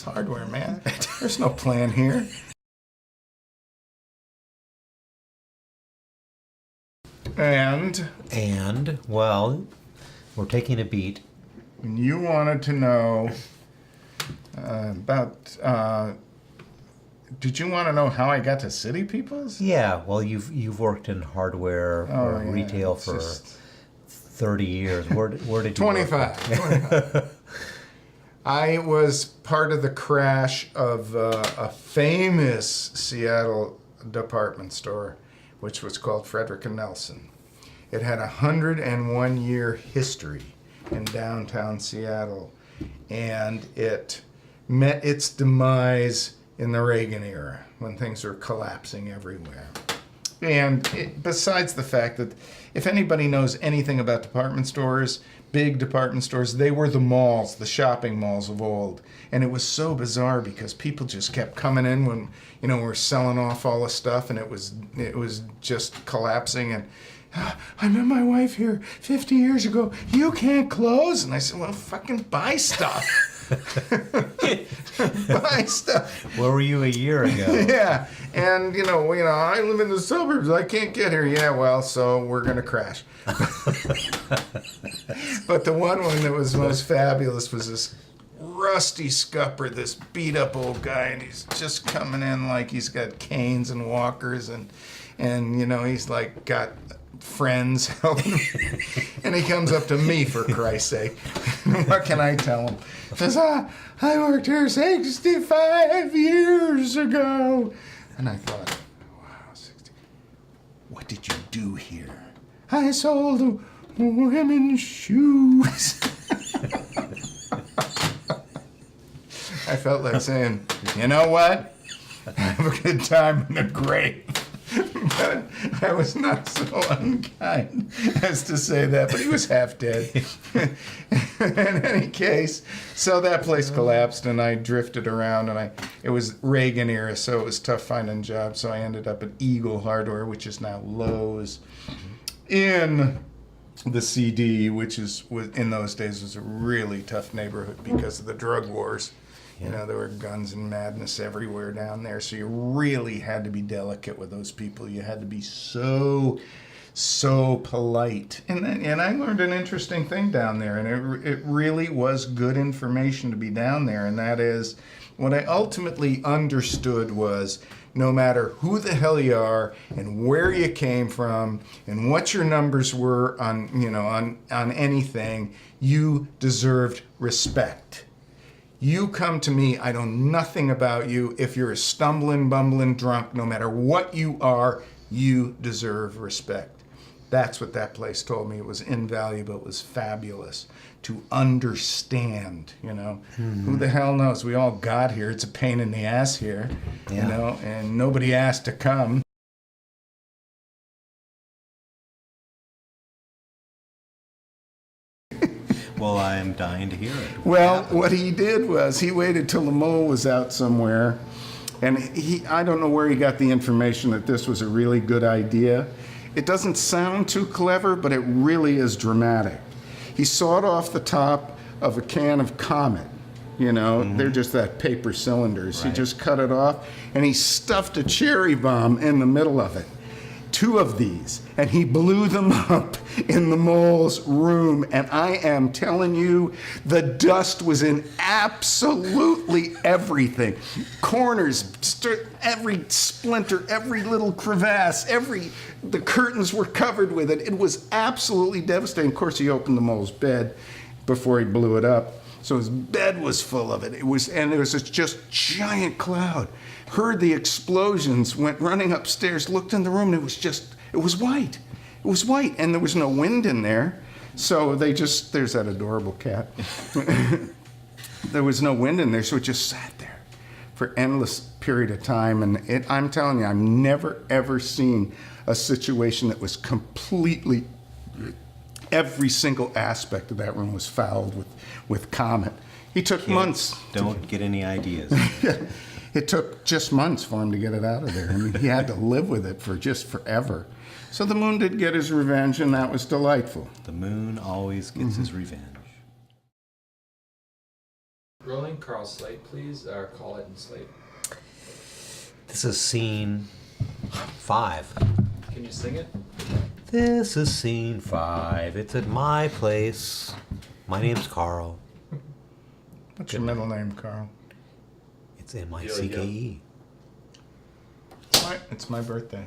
Ace Hardware, man. There's no plan here. And, well, we're taking a beat. You wanted to know did you want to know how I got to City Peoples? Yeah, well, you've worked in hardware or retail for 30 years. Where did you 25. I was part of the crash of a famous Seattle department store, which was called Frederick and Nelson. It had 101-year history in downtown Seattle, and it met its demise in the Reagan era when things were collapsing everywhere. And besides the fact that if anybody knows anything about department stores, big department stores, they were the malls, the shopping malls of old. And it was so bizarre because people just kept coming in when, we were selling off all the stuff, and it was just collapsing. And I met my wife here 50 years ago. You can't close. And I said, well, fucking buy stuff. Buy stuff. Where were you a year ago? Yeah, and I live in the suburbs. I can't get here. Yeah, well, so we're gonna crash. But the one that was most fabulous was this rusty scupper, this beat up old guy, and he's just coming in like he's got canes and walkers, and he's like got friends helping him. And he comes up to me, for Christ's sake. What can I tell him? He says, I worked here 65 years ago. And I thought, wow, 60. What did you do here? I sold women's shoes. I felt like saying, you know what? Have a good time in the grave. But I was not so unkind as to say that, but he was half dead. In any case, so that place collapsed, and I drifted around, and it was Reagan era, so it was tough finding jobs, so I ended up at Eagle Hardware, which is now Lowe's, in the CD, which was in those days was a really tough neighborhood because of the drug wars. There were guns and madness everywhere down there, so you really had to be delicate with those people. You had to be so polite. And I learned an interesting thing down there, and it really was good information to be down there, and that is, what I ultimately understood was, no matter who the hell you are and where you came from and what your numbers were on anything, you deserved respect. You come to me, I know nothing about you. If you're a stumbling, bumbling drunk, no matter what you are, you deserve respect. That's what that place told me. It was invaluable. It was fabulous to understand, Who the hell knows? We all got here. It's a pain in the ass here, and nobody asked to come. Well, I'm dying to hear it. Well, what he did was he waited till the mole was out somewhere, and I don't know where he got the information that this was a really good idea. It doesn't sound too clever, but it really is dramatic. He sawed off the top of a can of Comet. They're just that paper cylinders. Right. He just cut it off, and he stuffed a cherry bomb in the middle of it. 2 of these, and he blew them up in the mole's room, and I am telling you, the dust was in absolutely everything. Corners, every splinter, every little crevasse, the curtains were covered with it. It was absolutely devastating. Of course, he opened the mole's bed before he blew it up, so his bed was full of it. It was this just giant cloud. Heard the explosions, went running upstairs, looked in the room, and it was white. It was white, and there was no wind in there. So there's that adorable cat. There was no wind in there, so it just sat there for endless period of time. And I'm telling you, I've never, ever seen a situation that was completely, every single aspect of that room was fouled with Comet. He took months. Don't get any ideas. It took just months for him to get it out of there. I mean, he had to live with it for just forever. So the moon did get his revenge, and that was delightful. The moon always gets his revenge. Rolling Carl Slate, please, or call it in Slate. This is scene 5. Can you sing it? This is scene 5. It's at my place. My name's Carl. What's your middle name, Carl? It's MICKE. It's my birthday.